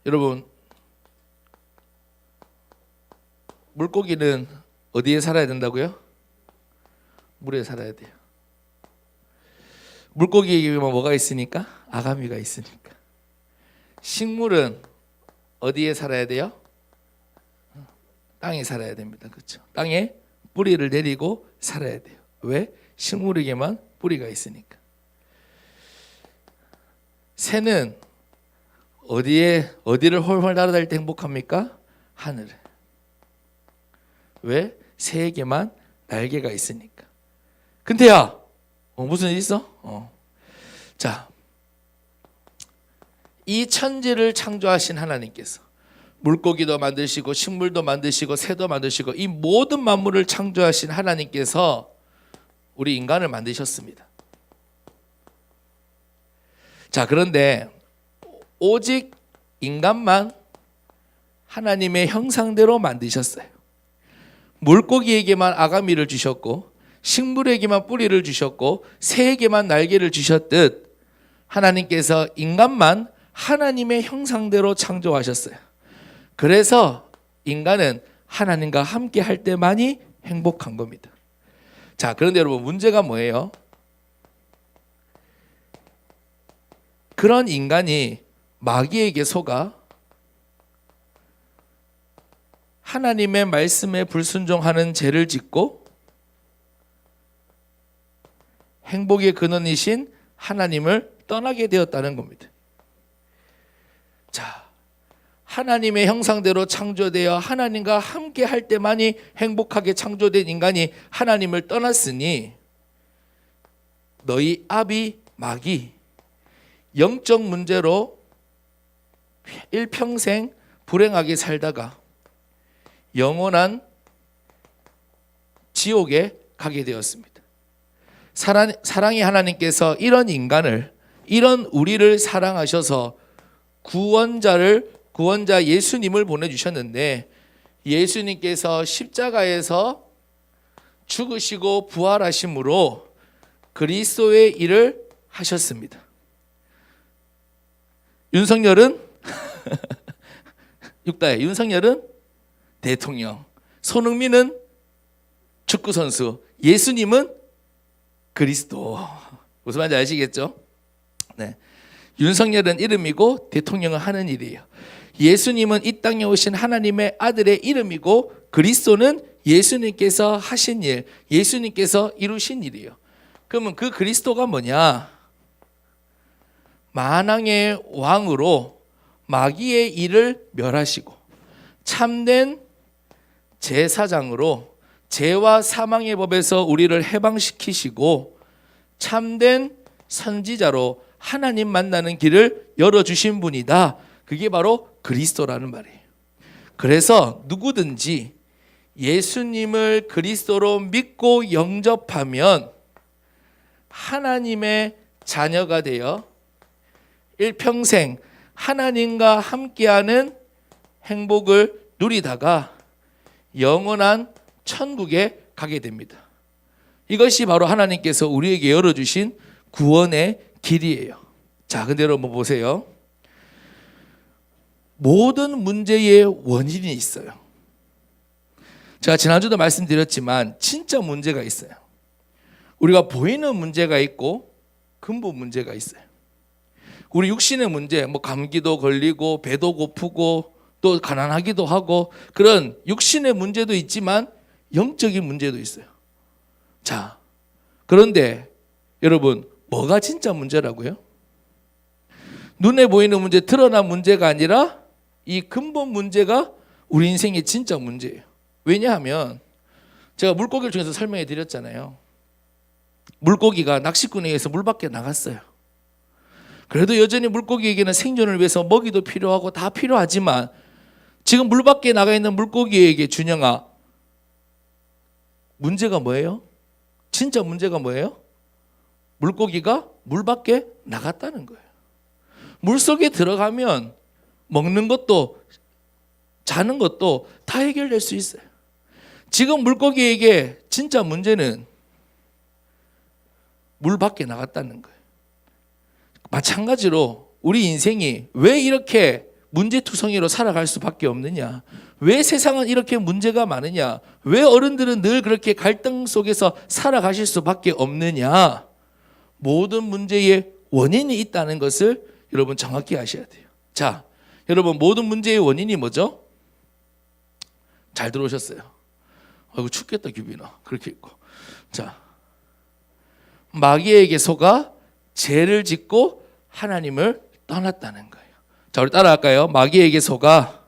여러분, 물고기는 어디에 살아야 된다고요? 물에 살아야 돼요. 물고기에게만 뭐가 있으니까? 아가미가 있으니까. 식물은 어디에 살아야 돼요? 땅에 살아야 됩니다. 그렇죠? 땅에 뿌리를 내리고 살아야 돼요. 왜? 식물에게만 뿌리가 있으니까. 새는 어디를 홀홀 날아다닐 때 행복합니까? 하늘에. 왜? 새에게만 날개가 있으니까. 근데야, 무슨 일 있어? 자, 이 천지를 창조하신 하나님께서 물고기도 만드시고 식물도 만드시고 새도 만드시고 이 모든 만물을 창조하신 하나님께서 우리 인간을 만드셨습니다. 자, 그런데 오직 인간만 하나님의 형상대로 만드셨어요. 물고기에게만 아가미를 주셨고 식물에게만 뿌리를 주셨고 새에게만 날개를 주셨듯 하나님께서 인간만 하나님의 형상대로 창조하셨어요. 그래서 인간은 하나님과 함께 할 때만이 행복한 겁니다. 자, 그런데 여러분, 문제가 뭐예요? 그런 인간이 마귀에게 속아 하나님의 말씀에 불순종하는 죄를 짓고 행복의 근원이신 하나님을 떠나게 되었다는 겁니다. 자, 하나님의 형상대로 창조되어 하나님과 함께 할 때만이 행복하게 창조된 인간이 하나님을 떠났으니 너희 아비 마귀 영적 문제로 일평생 불행하게 살다가 영원한 지옥에 가게 되었습니다. 사랑의 하나님께서 이런 인간을, 이런 우리를 사랑하셔서 구원자 예수님을 보내주셨는데 예수님께서 십자가에서 죽으시고 부활하심으로 그리스도의 일을 하셨습니다. 윤석열은 육다에 윤석열은 대통령, 손흥민은 축구선수, 예수님은 그리스도. 무슨 말인지 아시겠죠? 네. 윤석열은 이름이고 대통령은 하는 일이에요. 예수님은 이 땅에 오신 하나님의 아들의 이름이고 그리스도는 예수님께서 하신 일, 예수님께서 이루신 일이에요. 그러면 그 그리스도가 뭐냐? 만왕의 왕으로 마귀의 일을 멸하시고 참된 제사장으로 죄와 사망의 법에서 우리를 해방시키시고 참된 선지자로 하나님 만나는 길을 열어주신 분이다. 그게 바로 그리스도라는 말이에요. 그래서 누구든지 예수님을 그리스도로 믿고 영접하면 하나님의 자녀가 되어 일평생 하나님과 함께하는 행복을 누리다가 영원한 천국에 가게 됩니다. 이것이 바로 하나님께서 우리에게 열어주신 구원의 길이에요. 자, 근데 여러분 보세요. 모든 문제의 원인이 있어요. 제가 지난주도 말씀드렸지만 진짜 문제가 있어요. 우리가 보이는 문제가 있고 근본 문제가 있어요. 우리 육신의 문제, 감기도 걸리고 배도 고프고 또 가난하기도 하고 그런 육신의 문제도 있지만 영적인 문제도 있어요. 자, 그런데 여러분, 뭐가 진짜 문제라고요? 눈에 보이는 문제, 드러난 문제가 아니라 이 근본 문제가 우리 인생의 진짜 문제예요. 왜냐하면 제가 물고기를 통해서 설명해 드렸잖아요. 물고기가 낚시꾼에 의해서 물 밖에 나갔어요. 그래도 여전히 물고기에게는 생존을 위해서 먹이도 필요하고 다 필요하지만 지금 물 밖에 나가 있는 물고기에게 준영아, 문제가 뭐예요? 진짜 문제가 뭐예요? 물고기가 물 밖에 나갔다는 거예요. 물 속에 들어가면 먹는 것도 자는 것도 다 해결될 수 있어요. 지금 물고기에게 진짜 문제는 물 밖에 나갔다는 거예요. 마찬가지로 우리 인생이 왜 이렇게 문제투성이로 살아갈 수밖에 없느냐? 왜 세상은 이렇게 문제가 많으냐? 왜 어른들은 늘 그렇게 갈등 속에서 살아가실 수밖에 없느냐? 모든 문제에 원인이 있다는 것을 여러분 정확히 아셔야 돼요. 자, 여러분 모든 문제의 원인이 뭐죠? 잘 들어오셨어요? 아이고 춥겠다 규빈아. 그렇게 있고. 자, 마귀에게 속아 죄를 짓고 하나님을 떠났다는 거예요. 자, 우리 따라할까요? 마귀에게 속아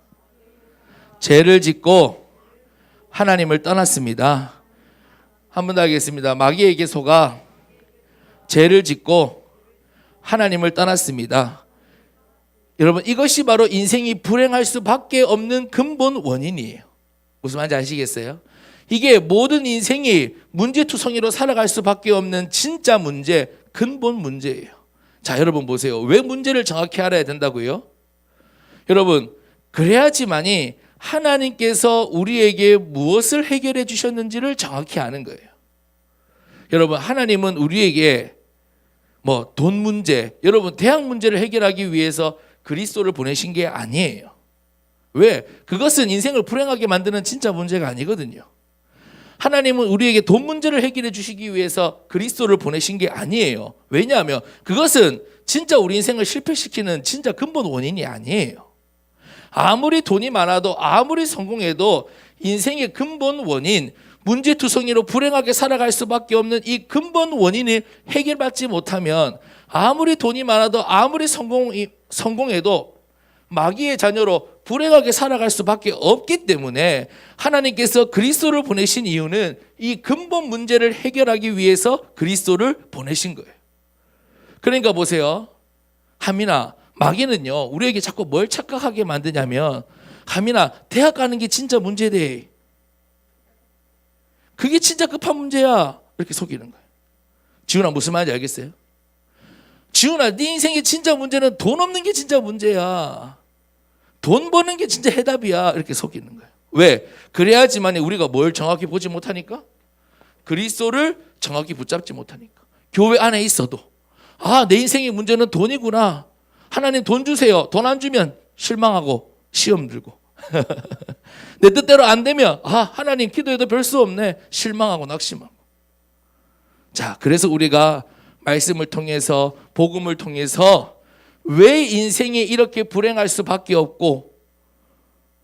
죄를 짓고 하나님을 떠났습니다. 한 번 더 하겠습니다. 마귀에게 속아 죄를 짓고 하나님을 떠났습니다. 여러분 이것이 바로 인생이 불행할 수밖에 없는 근본 원인이에요. 무슨 말인지 아시겠어요? 이게 모든 인생이 문제투성이로 살아갈 수밖에 없는 진짜 문제, 근본 문제예요. 자, 여러분 보세요. 왜 문제를 정확히 알아야 된다고요? 여러분, 그래야지만이 하나님께서 우리에게 무엇을 해결해 주셨는지를 정확히 아는 거예요. 여러분, 하나님은 우리에게 돈 문제, 여러분 대학 문제를 해결하기 위해서 그리스도를 보내신 게 아니에요. 왜? 그것은 인생을 불행하게 만드는 진짜 문제가 아니거든요. 하나님은 우리에게 돈 문제를 해결해 주시기 위해서 그리스도를 보내신 게 아니에요. 왜냐하면 그것은 진짜 우리 인생을 실패시키는 진짜 근본 원인이 아니에요. 아무리 돈이 많아도 아무리 성공해도 인생의 근본 원인, 문제투성이로 불행하게 살아갈 수밖에 없는 이 근본 원인을 해결받지 못하면 아무리 돈이 많아도 아무리 성공해도 마귀의 자녀로 불행하게 살아갈 수밖에 없기 때문에 하나님께서 그리스도를 보내신 이유는 이 근본 문제를 해결하기 위해서 그리스도를 보내신 거예요. 그러니까 보세요. 하민아, 마귀는요 우리에게 자꾸 뭘 착각하게 만드냐면, 하민아 대학 가는 게 진짜 문제돼, 그게 진짜 급한 문제야, 이렇게 속이는 거예요. 지훈아 무슨 말인지 알겠어요? 지훈아 네 인생의 진짜 문제는 돈 없는 게 진짜 문제야, 돈 버는 게 진짜 해답이야, 이렇게 속이는 거예요. 왜? 그래야지만 우리가 뭘 정확히 보지 못하니까, 그리스도를 정확히 붙잡지 못하니까. 교회 안에 있어도 내 인생의 문제는 돈이구나, 하나님 돈 주세요, 돈 안 주면 실망하고 시험 들고 내 뜻대로 안 되면 하나님 기도해도 별 수 없네, 실망하고 낙심하고. 자, 그래서 우리가 말씀을 통해서, 복음을 통해서 왜 인생이 이렇게 불행할 수밖에 없고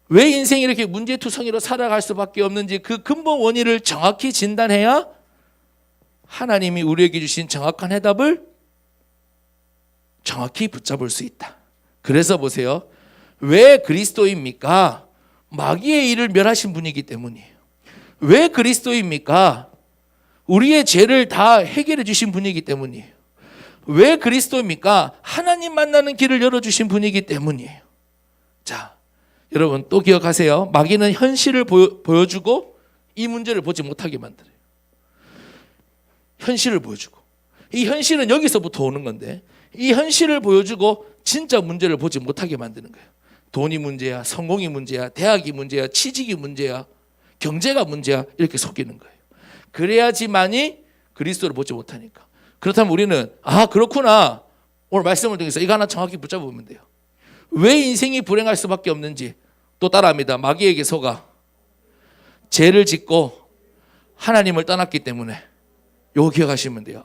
왜 인생이 이렇게 문제투성이로 살아갈 수밖에 없는지 그 근본 원인을 정확히 진단해야 하나님이 우리에게 주신 정확한 해답을 정확히 붙잡을 수 있다. 그래서 보세요. 왜 그리스도입니까? 마귀의 일을 멸하신 분이기 때문이에요. 왜 그리스도입니까? 우리의 죄를 다 해결해 주신 분이기 때문이에요. 왜 그리스도입니까? 하나님 만나는 길을 열어주신 분이기 때문이에요. 자, 여러분 또 기억하세요. 마귀는 현실을 보여주고 이 문제를 보지 못하게 만들어요. 현실을 보여주고, 이 현실은 여기서부터 오는 건데 이 현실을 보여주고 진짜 문제를 보지 못하게 만드는 거예요. 돈이 문제야, 성공이 문제야, 대학이 문제야, 취직이 문제야, 경제가 문제야, 이렇게 속이는 거예요. 그래야지만이 그리스도를 보지 못하니까. 그렇다면 우리는 그렇구나, 오늘 말씀을 통해서 이거 하나 정확히 붙잡으면 돼요. 왜 인생이 불행할 수밖에 없는지 또 따라합니다. 마귀에게 속아 죄를 짓고 하나님을 떠났기 때문에. 이거 기억하시면 돼요.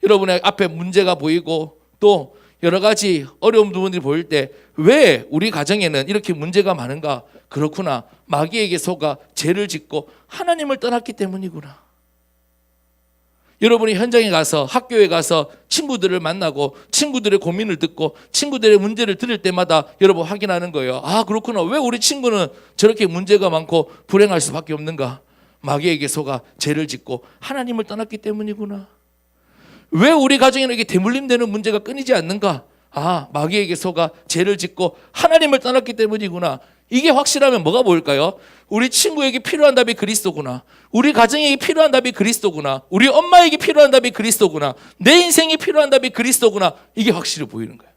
여러분의 앞에 문제가 보이고 또 여러 가지 어려운 부분들이 보일 때 왜 우리 가정에는 이렇게 문제가 많은가? 그렇구나, 마귀에게 속아 죄를 짓고 하나님을 떠났기 때문이구나. 여러분이 현장에 가서, 학교에 가서 친구들을 만나고 친구들의 고민을 듣고 친구들의 문제를 들을 때마다 여러분 확인하는 거예요. 그렇구나, 왜 우리 친구는 저렇게 문제가 많고 불행할 수밖에 없는가? 마귀에게 속아 죄를 짓고 하나님을 떠났기 때문이구나. 왜 우리 가정에는 이렇게 대물림되는 문제가 끊이지 않는가? 마귀에게 속아 죄를 짓고 하나님을 떠났기 때문이구나. 이게 확실하면 뭐가 보일까요? 우리 친구에게 필요한 답이 그리스도구나, 우리 가정에게 필요한 답이 그리스도구나, 우리 엄마에게 필요한 답이 그리스도구나, 내 인생에 필요한 답이 그리스도구나. 이게 확실히 보이는 거예요.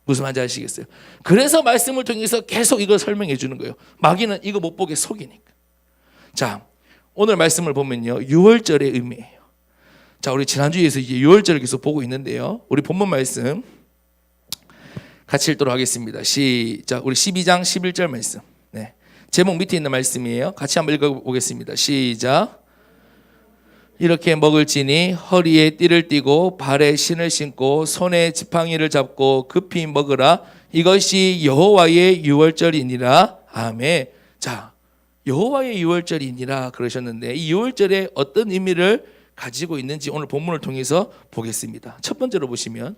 무슨 말인지 아시겠어요? 그래서 말씀을 통해서 계속 이걸 설명해 주는 거예요. 마귀는 이거 못 보게 속이니까. 자, 오늘 말씀을 보면요, 6월절의 의미예요. 자, 우리 지난주에서 이제 6월절을 계속 보고 있는데요, 우리 본문 말씀 같이 읽도록 하겠습니다. 시작. 우리 12장 11절 말씀. 네. 제목 밑에 있는 말씀이에요. 같이 한번 읽어보겠습니다. 시작. 이렇게 먹을지니 허리에 띠를 띠고 발에 신을 신고 손에 지팡이를 잡고 급히 먹으라. 이것이 여호와의 유월절이니라. 아멘. 자, 여호와의 유월절이니라 그러셨는데 이 유월절에 어떤 의미를 가지고 있는지 오늘 본문을 통해서 보겠습니다. 첫 번째로 보시면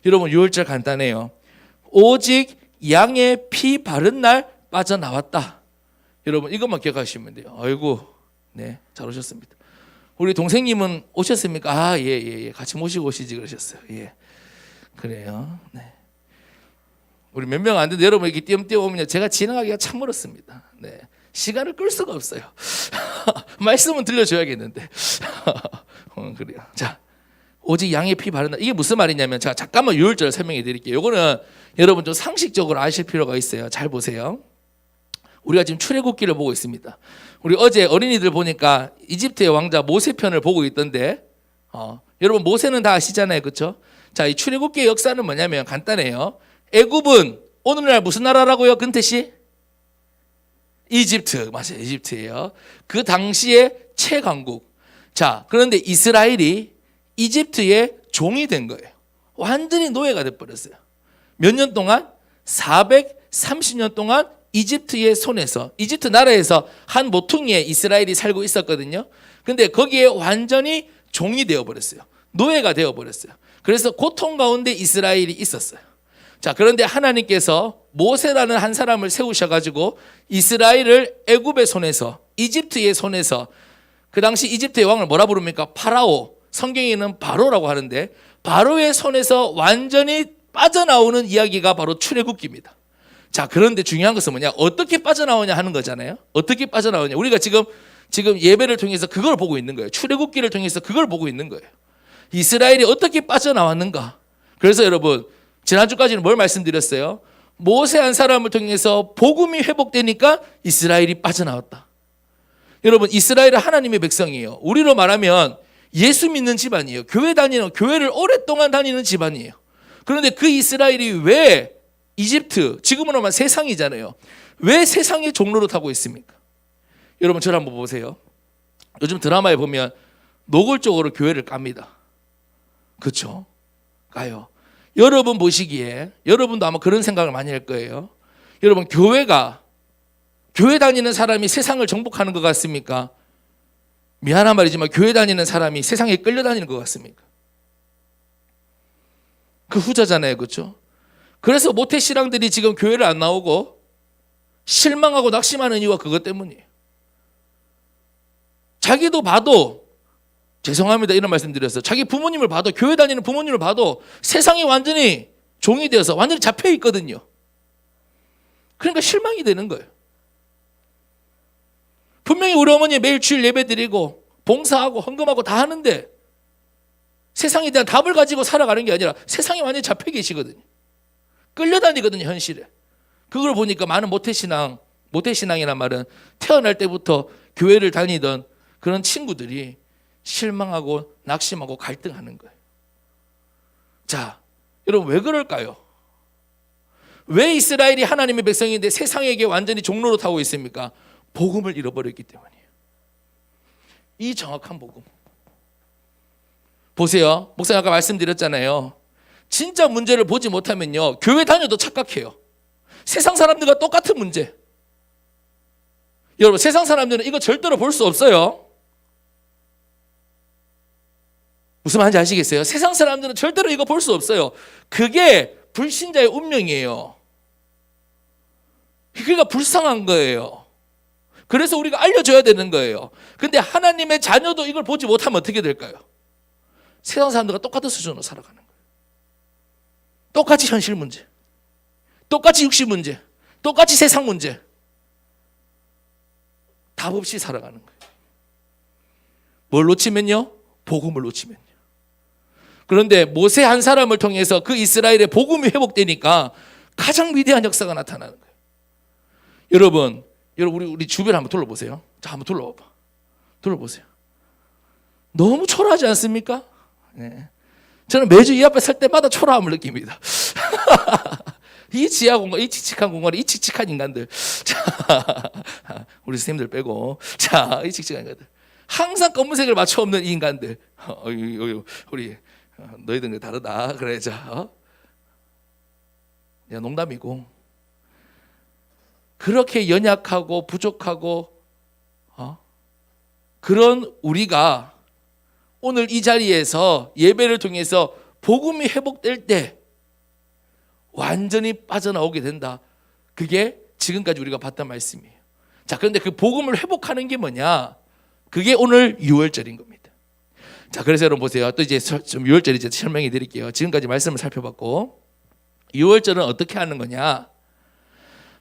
여러분 유월절 간단해요. 오직 양의 피 바른 날 빠져나왔다. 여러분 이것만 기억하시면 돼요. 아이고, 네, 잘 오셨습니다. 우리 동생님은 오셨습니까? 아, 예. 같이 모시고 오시지 그러셨어요. 예, 그래요. 네. 우리 몇 명 안 되는데 여러분 이렇게 띄엄띄엄 오면 제가 진행하기가 참 멀었습니다. 네, 시간을 끌 수가 없어요. 말씀은 들려줘야겠는데. 그래요. 자, 오직 양의 피 바른다. 이게 무슨 말이냐면 제가 잠깐만 유월절 설명해 드릴게요. 이거는 여러분 좀 상식적으로 아실 필요가 있어요. 잘 보세요. 우리가 지금 출애굽기를 보고 있습니다. 우리 어제 어린이들 보니까 이집트의 왕자 모세 편을 보고 있던데, 여러분 모세는 다 아시잖아요, 그렇죠? 자, 이 출애굽기의 역사는 뭐냐면 간단해요. 애굽은 오늘날 무슨 나라라고요, 근태 씨? 이집트, 맞아요, 이집트예요. 그 당시의 최강국. 자, 그런데 이스라엘이 이집트의 종이 된 거예요. 완전히 노예가 돼버렸어요. 몇 년 동안? 430년 동안 이집트의 손에서, 이집트 나라에서 한 모퉁이에 이스라엘이 살고 있었거든요. 근데 거기에 완전히 종이 되어버렸어요. 노예가 되어버렸어요. 그래서 고통 가운데 이스라엘이 있었어요. 자, 그런데 하나님께서 모세라는 한 사람을 세우셔가지고 이스라엘을 애굽의 손에서, 이집트의 손에서, 그 당시 이집트의 왕을 뭐라 부릅니까? 파라오, 성경에는 바로라고 하는데 바로의 손에서 완전히 빠져나오는 이야기가 바로 출애굽기입니다. 자, 그런데 중요한 것은 뭐냐? 어떻게 빠져나오냐 하는 거잖아요. 어떻게 빠져나오냐? 우리가 지금 예배를 통해서 그걸 보고 있는 거예요. 출애굽기를 통해서 그걸 보고 있는 거예요. 이스라엘이 어떻게 빠져나왔는가? 그래서 여러분 지난주까지는 뭘 말씀드렸어요? 모세 한 사람을 통해서 복음이 회복되니까 이스라엘이 빠져나왔다. 여러분 이스라엘은 하나님의 백성이에요. 우리로 말하면 예수 믿는 집안이에요. 교회를 오랫동안 다니는 집안이에요. 그런데 그 이스라엘이 왜 이집트, 지금으로 말하면 세상이잖아요. 왜 세상의 종로를 타고 있습니까? 여러분 저를 한번 보세요. 요즘 드라마에 보면 노골적으로 교회를 깝니다. 그렇죠? 까요. 여러분 보시기에 여러분도 아마 그런 생각을 많이 할 거예요. 여러분 교회 다니는 사람이 세상을 정복하는 것 같습니까? 미안한 말이지만 교회 다니는 사람이 세상에 끌려다니는 것 같습니까? 그 후자잖아요, 그렇죠? 그래서 모태신앙들이 지금 교회를 안 나오고 실망하고 낙심하는 이유가 그것 때문이에요. 자기도 봐도, 죄송합니다 이런 말씀 드렸어요. 자기 부모님을 봐도, 교회 다니는 부모님을 봐도 세상이 완전히 종이 되어서 완전히 잡혀 있거든요. 그러니까 실망이 되는 거예요. 분명히 우리 어머니 매일 주일 예배 드리고 봉사하고 헌금하고 다 하는데 세상에 대한 답을 가지고 살아가는 게 아니라 세상에 완전히 잡혀 계시거든요. 끌려다니거든요, 현실에. 그걸 보니까 많은 모태신앙이란 말은 태어날 때부터 교회를 다니던 그런 친구들이 실망하고 낙심하고 갈등하는 거예요. 자, 여러분 왜 그럴까요? 왜 이스라엘이 하나님의 백성인데 세상에게 완전히 종로로 타고 있습니까? 복음을 잃어버렸기 때문이에요. 이 정확한 복음. 보세요. 목사님 아까 말씀드렸잖아요. 진짜 문제를 보지 못하면요, 교회 다녀도 착각해요. 세상 사람들과 똑같은 문제. 여러분 세상 사람들은 이거 절대로 볼 수 없어요. 무슨 말인지 아시겠어요? 세상 사람들은 절대로 이거 볼 수 없어요. 그게 불신자의 운명이에요. 그러니까 불쌍한 거예요. 그래서 우리가 알려줘야 되는 거예요. 근데 하나님의 자녀도 이걸 보지 못하면 어떻게 될까요? 세상 사람들과 똑같은 수준으로 살아가는 거예요. 똑같이 현실 문제, 똑같이 육신 문제, 똑같이 세상 문제, 답 없이 살아가는 거예요. 뭘 놓치면요? 복음을 놓치면요. 그런데 모세 한 사람을 통해서 그 이스라엘의 복음이 회복되니까 가장 위대한 역사가 나타나는 거예요. 여러분 우리 주변 한번 둘러보세요. 자, 한번 둘러보세요. 너무 초라하지 않습니까? 네. 저는 매주 이 앞에 설 때마다 초라함을 느낍니다. 이 지하 공간, 이 칙칙한 공간에 이 칙칙한 인간들. 자, 우리 선생님들 빼고. 자, 이 칙칙한 인간들. 항상 검은색을 맞춰 없는 이 인간들. 우리 너희들은 다르다. 그래, 자. 야, 농담이고. 그렇게 연약하고 부족하고, 그런 우리가 오늘 이 자리에서 예배를 통해서 복음이 회복될 때 완전히 빠져나오게 된다. 그게 지금까지 우리가 봤던 말씀이에요. 자, 그런데 그 복음을 회복하는 게 뭐냐? 그게 오늘 유월절인 겁니다. 자, 그래서 여러분 보세요. 또 이제 좀 유월절 이제 설명해 드릴게요. 지금까지 말씀을 살펴봤고, 유월절은 어떻게 하는 거냐?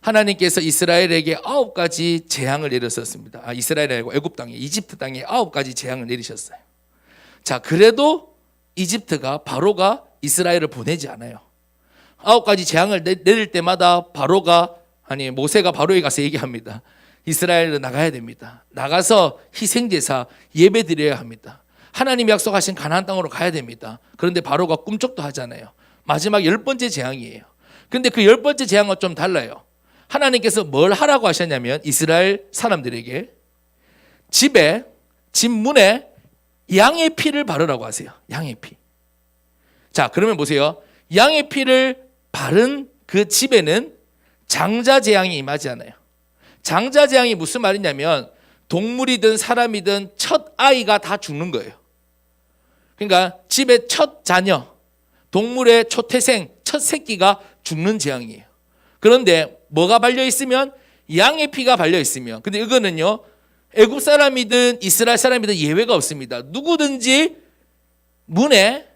하나님께서 이스라엘에게 9가지 재앙을 내렸었습니다. 이스라엘이 아니고 애굽 땅에, 이집트 땅에 9가지 재앙을 내리셨어요. 자, 그래도 이집트가, 바로가 이스라엘을 보내지 않아요. 9가지 재앙을 내릴 때마다 모세가 바로에 가서 얘기합니다. 이스라엘은 나가야 됩니다. 나가서 희생제사 예배 드려야 합니다. 하나님이 약속하신 가나안 땅으로 가야 됩니다. 그런데 바로가 꿈쩍도 하잖아요. 마지막 10번째 재앙이에요. 근데 그 10번째 재앙은 좀 달라요. 하나님께서 뭘 하라고 하셨냐면 이스라엘 사람들에게 집 문에 양의 피를 바르라고 하세요. 양의 피. 자, 그러면 보세요. 양의 피를 바른 그 집에는 장자 재앙이 임하지 않아요. 장자 재앙이 무슨 말이냐면 동물이든 사람이든 첫 아이가 다 죽는 거예요. 그러니까 집의 첫 자녀, 동물의 초태생, 첫 새끼가 죽는 재앙이에요. 그런데 뭐가 발려 있으면 양의 피가 발려 있으면, 근데 이거는요 애굽 사람이든 이스라엘 사람이든 예외가 없습니다. 누구든지 문에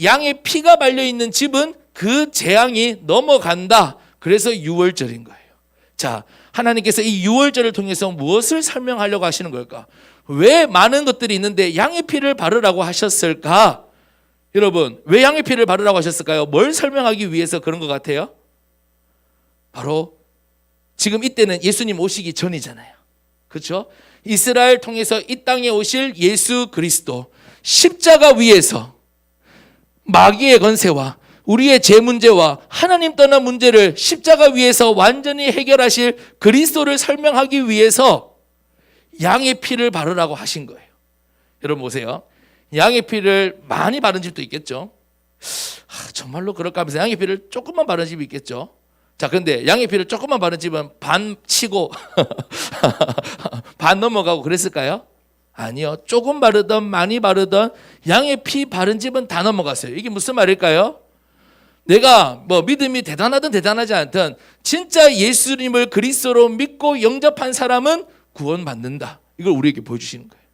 양의 피가 발려 있는 집은 그 재앙이 넘어간다. 그래서 유월절인 거예요. 자, 하나님께서 이 유월절을 통해서 무엇을 설명하려고 하시는 걸까? 왜 많은 것들이 있는데 양의 피를 바르라고 하셨을까? 여러분, 왜 양의 피를 바르라고 하셨을까요? 뭘 설명하기 위해서 그런 것 같아요? 바로 지금 이때는 예수님 오시기 전이잖아요. 그렇죠? 이스라엘 통해서 이 땅에 오실 예수 그리스도, 십자가 위에서 마귀의 권세와 우리의 죄 문제와 하나님 떠난 문제를 십자가 위에서 완전히 해결하실 그리스도를 설명하기 위해서 양의 피를 바르라고 하신 거예요. 여러분 보세요. 양의 피를 많이 바른 집도 있겠죠. 정말로 그럴까 하면서 양의 피를 조금만 바른 집이 있겠죠. 자, 그런데 양의 피를 조금만 바른 집은 반 치고 반 넘어가고 그랬을까요? 아니요. 조금 바르던 많이 바르던 양의 피 바른 집은 다 넘어갔어요. 이게 무슨 말일까요? 내가 믿음이 대단하든 대단하지 않든 진짜 예수님을 그리스도로 믿고 영접한 사람은 구원받는다. 이걸 우리에게 보여주시는 거예요.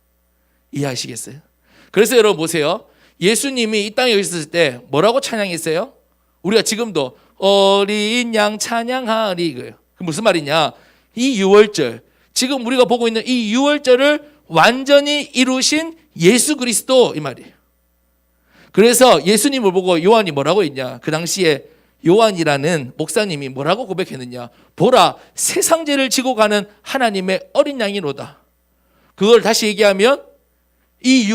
이해하시겠어요? 그래서 여러분 보세요. 예수님이 이 땅에 있었을 때 뭐라고 찬양했어요? 우리가 지금도 어린 양 찬양하리 이거예요. 무슨 말이냐? 이 유월절, 지금 우리가 보고 있는 이 유월절을 완전히 이루신 예수 그리스도 이 말이에요. 그래서 예수님을 보고 요한이 뭐라고 했냐? 그 당시에 요한이라는 목사님이 뭐라고 고백했느냐? 보라, 세상 죄를 지고 가는 하나님의 어린 양이로다. 그걸 다시 얘기하면 이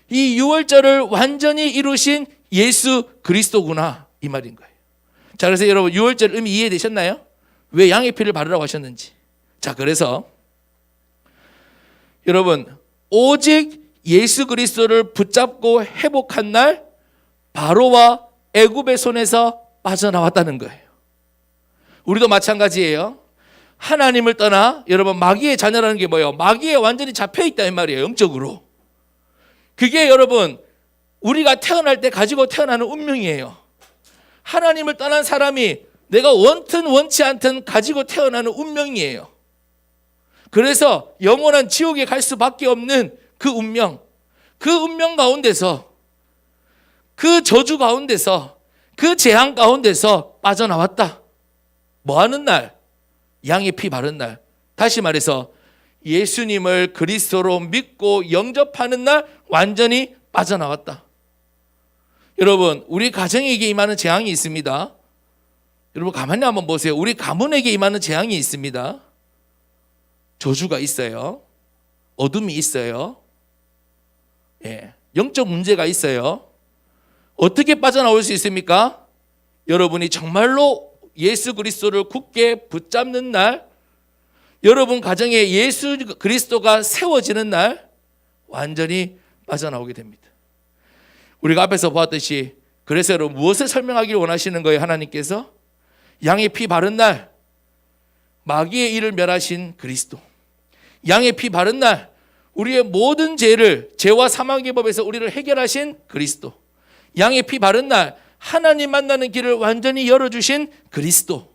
유월절을 완전히 이루신 예수 그리스도구나 이 말인 거예요. 자, 그래서 여러분 유월절 의미 이해되셨나요? 왜 양의 피를 바르라고 하셨는지. 자, 그래서 여러분 오직 예수 그리스도를 붙잡고 회복한 날 바로와 애굽의 손에서 빠져나왔다는 거예요. 우리도 마찬가지예요. 하나님을 떠나 여러분 마귀의 자녀라는 게 뭐예요? 마귀에 완전히 잡혀있다 이 말이에요. 영적으로. 그게 여러분 우리가 태어날 때 가지고 태어나는 운명이에요. 하나님을 떠난 사람이 내가 원튼 원치 않든 가지고 태어나는 운명이에요. 그래서 영원한 지옥에 갈 수밖에 없는 그 운명 가운데서, 그 저주 가운데서, 그 재앙 가운데서 빠져나왔다. 뭐 하는 날? 양의 피 바른 날. 다시 말해서 예수님을 그리스도로 믿고 영접하는 날 완전히 빠져나왔다. 여러분, 우리 가정에게 임하는 재앙이 있습니다. 여러분 가만히 한번 보세요. 우리 가문에게 임하는 재앙이 있습니다. 저주가 있어요. 어둠이 있어요. 영적 문제가 있어요. 어떻게 빠져나올 수 있습니까? 여러분이 정말로 예수 그리스도를 굳게 붙잡는 날, 여러분 가정에 예수 그리스도가 세워지는 날 완전히 빠져나오게 됩니다. 우리가 앞에서 보았듯이, 그래서 여러분 무엇을 설명하기를 원하시는 거예요? 하나님께서 양의 피 바른 날 마귀의 일을 멸하신 그리스도, 양의 피 바른 날 우리의 모든 죄와 사망의 법에서 우리를 해결하신 그리스도, 양의 피 바른 날 하나님 만나는 길을 완전히 열어주신 그리스도,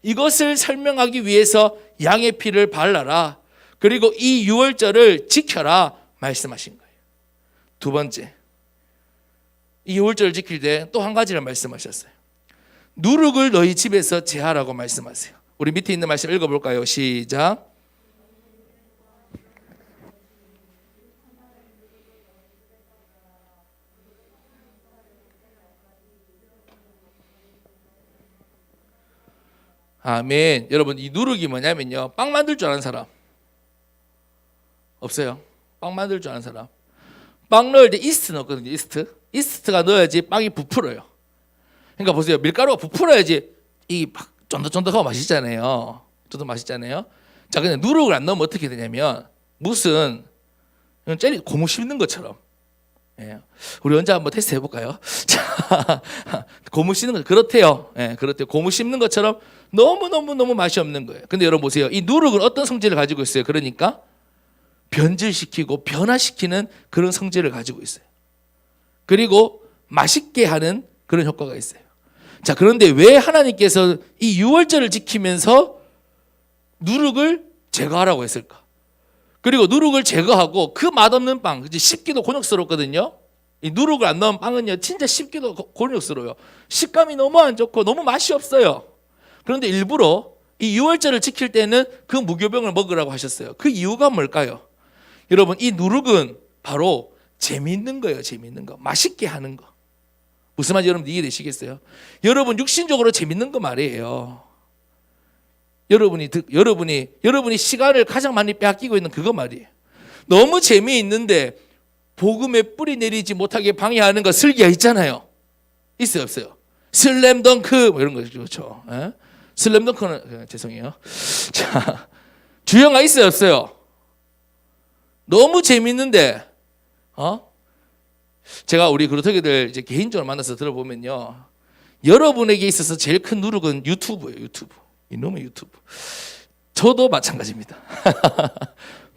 이것을 설명하기 위해서 양의 피를 발라라, 그리고 이 유월절을 지켜라 말씀하신 거예요. 두 번째, 이 유월절을 지킬 때 또 한 가지를 말씀하셨어요. 누룩을 너희 집에서 제하라고 말씀하세요. 우리 밑에 있는 말씀 읽어볼까요? 시작. 아멘. 여러분, 이 누룩이 뭐냐면요, 빵 만들 줄 아는 사람 없어요? 빵 만들 줄 아는 사람. 빵 넣을 때 이스트 넣거든요. 이스트가 넣어야지 빵이 부풀어요. 그러니까 보세요, 밀가루가 부풀어야지 이 쫀득쫀득하고 맛있잖아요. 저도 맛있잖아요. 자, 근데 누룩을 안 넣으면 어떻게 되냐면 무슨 젤리 고무 씹는 것처럼. 예. 우리 언제 한번 테스트 해볼까요? 자, 고무 씹는 것 그렇대요. 예, 그렇대요. 고무 씹는 것처럼 너무 맛이 없는 거예요. 근데 여러분 보세요, 이 누룩은 어떤 성질을 가지고 있어요? 그러니까 변질시키고 변화시키는 그런 성질을 가지고 있어요. 그리고 맛있게 하는 그런 효과가 있어요. 자, 그런데 왜 하나님께서 이 유월절을 지키면서 누룩을 제거하라고 했을까? 그리고 누룩을 제거하고 그 맛없는 빵, 씹기도 곤욕스럽거든요. 이 누룩을 안 넣은 빵은요, 진짜 씹기도 곤욕스러워요. 식감이 너무 안 좋고 너무 맛이 없어요. 그런데 일부러 이 유월절을 지킬 때는 그 무교병을 먹으라고 하셨어요. 그 이유가 뭘까요? 여러분, 이 누룩은 바로 재미있는 거예요. 재미있는 거, 맛있게 하는 거. 무슨 말인지 여러분 이해되시겠어요? 여러분 육신적으로 재밌는 거 말이에요. 여러분이 시간을 가장 많이 빼앗기고 있는 그거 말이에요. 너무 재미있는데 복음에 뿌리 내리지 못하게 방해하는 거 슬기가 있잖아요. 있어요, 없어요? 슬램덩크 뭐 이런 거죠, 그렇죠? 에? 슬램덩크는 죄송해요. 자, 주영아 있어요, 없어요? 너무 재밌는데, 제가 우리 그루터기들 이제 개인적으로 만나서 들어보면요, 여러분에게 있어서 제일 큰 누룩은 유튜브예요. 유튜브. 이놈의 유튜브. 저도 마찬가지입니다.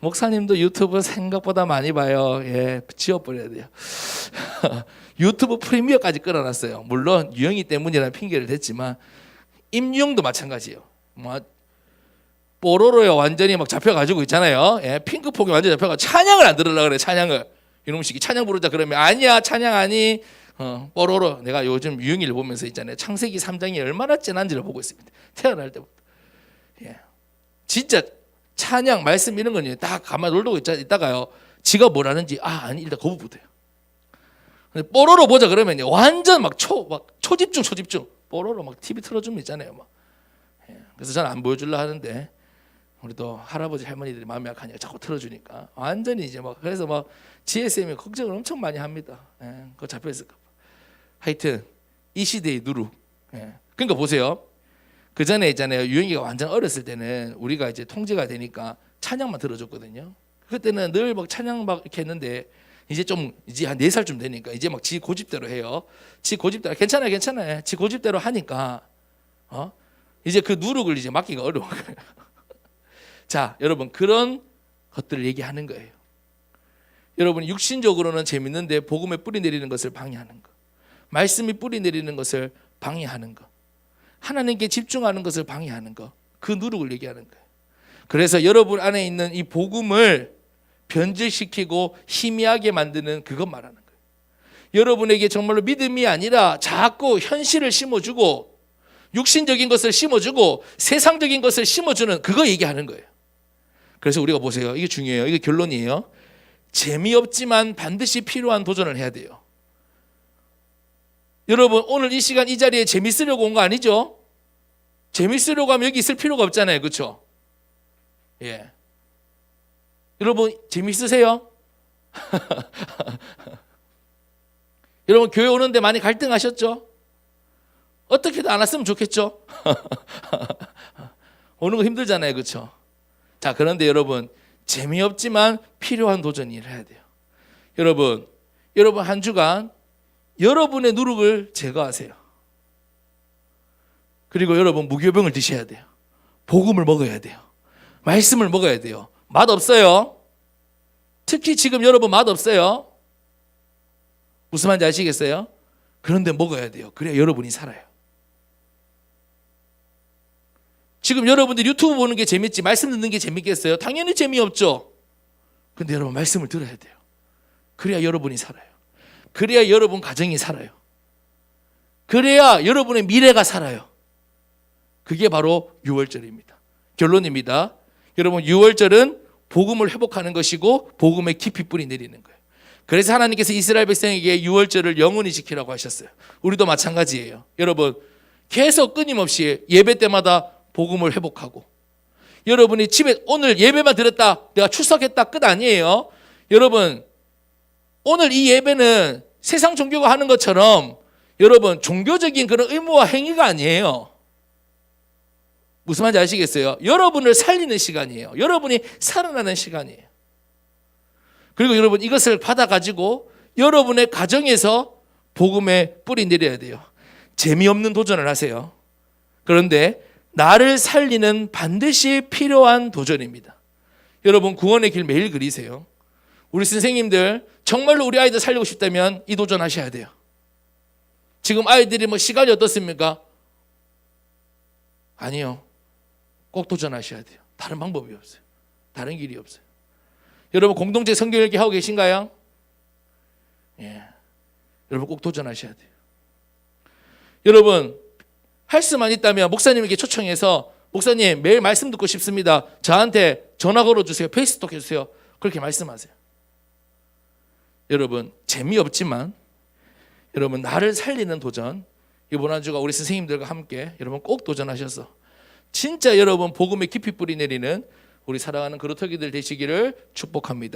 목사님도 유튜브 생각보다 많이 봐요. 예, 지워버려야 돼요. 유튜브 프리미어까지 끌어놨어요. 물론 유영이 때문이라는 핑계를 댔지만 임유영도 마찬가지예요. 뭐 뽀로로에 완전히 막 잡혀가지고 있잖아요. 예, 핑크퐁이 완전히 잡혀가지고 찬양을 안 들으려고 그래. 찬양을. 이놈식이 찬양 부르자 그러면 아니야, 찬양 아니. 뽀로로. 내가 요즘 유영이를 보면서 있잖아요, 창세기 3장이 얼마나 짠한지를 보고 있습니다. 태어날 때부터. 예. 진짜 찬양 말씀 이런 거는 딱 가만 놀고 있다가요, 지가 뭘 하는지 아니 일단 거부부터요. 근데 뽀로로 보자 그러면 완전 막 초집중. 뽀로로 막 TV 틀어주면 있잖아요. 막. 예. 그래서 저는 안 보여주려 하는데 우리 또 할아버지 할머니들이 마음이 약하니까 자꾸 틀어주니까 완전히 이제 막, 그래서 막 GSM이 걱정을 엄청 많이 합니다. 예. 그거 잡혀 있을까 봐. 하여튼 이 시대의 누룩. 예. 그러니까 보세요. 그 전에 있잖아요, 유영이가 완전 어렸을 때는 우리가 이제 통제가 되니까 찬양만 들어줬거든요. 그때는 늘 막 찬양 막 이렇게 했는데 이제 한 4살쯤 되니까 이제 막 지 고집대로 해요. 지 고집대로 괜찮아요. 지 고집대로 하니까 이제 그 누룩을 이제 막기가 어려운 거예요. 자, 여러분 그런 것들을 얘기하는 거예요. 여러분 육신적으로는 재밌는데 복음에 뿌리 내리는 것을 방해하는 거, 말씀이 뿌리 내리는 것을 방해하는 거, 하나님께 집중하는 것을 방해하는 거, 그 누룩을 얘기하는 거예요. 그래서 여러분 안에 있는 이 복음을 변질시키고 희미하게 만드는 그것 말하는 거예요. 여러분에게 정말로 믿음이 아니라 자꾸 현실을 심어주고 육신적인 것을 심어주고 세상적인 것을 심어주는 그거 얘기하는 거예요. 그래서 우리가 보세요, 이게 중요해요. 이게 결론이에요. 재미없지만 반드시 필요한 도전을 해야 돼요. 여러분 오늘 이 시간 이 자리에 재밌으려고 온 거 아니죠? 재밌으려고 하면 여기 있을 필요가 없잖아요, 그렇죠? 예. 여러분 재밌으세요? 여러분 교회 오는데 많이 갈등하셨죠? 어떻게든 안 왔으면 좋겠죠. 오는 거 힘들잖아요, 그렇죠? 자, 그런데 여러분 재미없지만 필요한 도전을 해야 돼요. 여러분 한 주간 여러분의 누룩을 제거하세요. 그리고 여러분 무교병을 드셔야 돼요. 복음을 먹어야 돼요. 말씀을 먹어야 돼요. 맛 없어요. 특히 지금 여러분 맛 없어요. 무슨 말인지 아시겠어요? 그런데 먹어야 돼요. 그래야 여러분이 살아요. 지금 여러분들 유튜브 보는 게 재밌지 말씀 듣는 게 재밌겠어요? 당연히 재미없죠. 근데 여러분 말씀을 들어야 돼요. 그래야 여러분이 살아요. 그래야 여러분 가정이 살아요. 그래야 여러분의 미래가 살아요. 그게 바로 유월절입니다. 결론입니다. 여러분 유월절은 복음을 회복하는 것이고 복음의 깊이 뿌리 내리는 거예요. 그래서 하나님께서 이스라엘 백성에게 유월절을 영원히 지키라고 하셨어요. 우리도 마찬가지예요. 여러분 계속 끊임없이 예배 때마다 복음을 회복하고, 여러분이 집에 오늘 예배만 드렸다 내가 출석했다 끝 아니에요. 여러분 오늘 이 예배는 세상 종교가 하는 것처럼 여러분 종교적인 그런 의무와 행위가 아니에요. 무슨 말인지 아시겠어요? 여러분을 살리는 시간이에요. 여러분이 살아나는 시간이에요. 그리고 여러분 이것을 받아가지고 여러분의 가정에서 복음의 뿌리 내려야 돼요. 재미없는 도전을 하세요. 그런데 나를 살리는 반드시 필요한 도전입니다. 여러분 구원의 길 매일 그리세요. 우리 선생님들 정말로 우리 아이들 살리고 싶다면 이 도전하셔야 돼요. 지금 아이들이 뭐 시간이 어떻습니까? 아니요. 꼭 도전하셔야 돼요. 다른 방법이 없어요. 다른 길이 없어요. 여러분 공동체 성경 읽기 하고 계신가요? 예. 여러분 꼭 도전하셔야 돼요. 여러분 할 수만 있다면 목사님에게 초청해서 목사님 매일 말씀 듣고 싶습니다. 저한테 전화 걸어주세요. 페이스톡 해주세요. 그렇게 말씀하세요. 여러분 재미없지만 여러분 나를 살리는 도전, 이번 한 주가 우리 선생님들과 함께 여러분 꼭 도전하셔서 진짜 여러분 복음의 깊이 뿌리 내리는 우리 사랑하는 그루터기들 되시기를 축복합니다.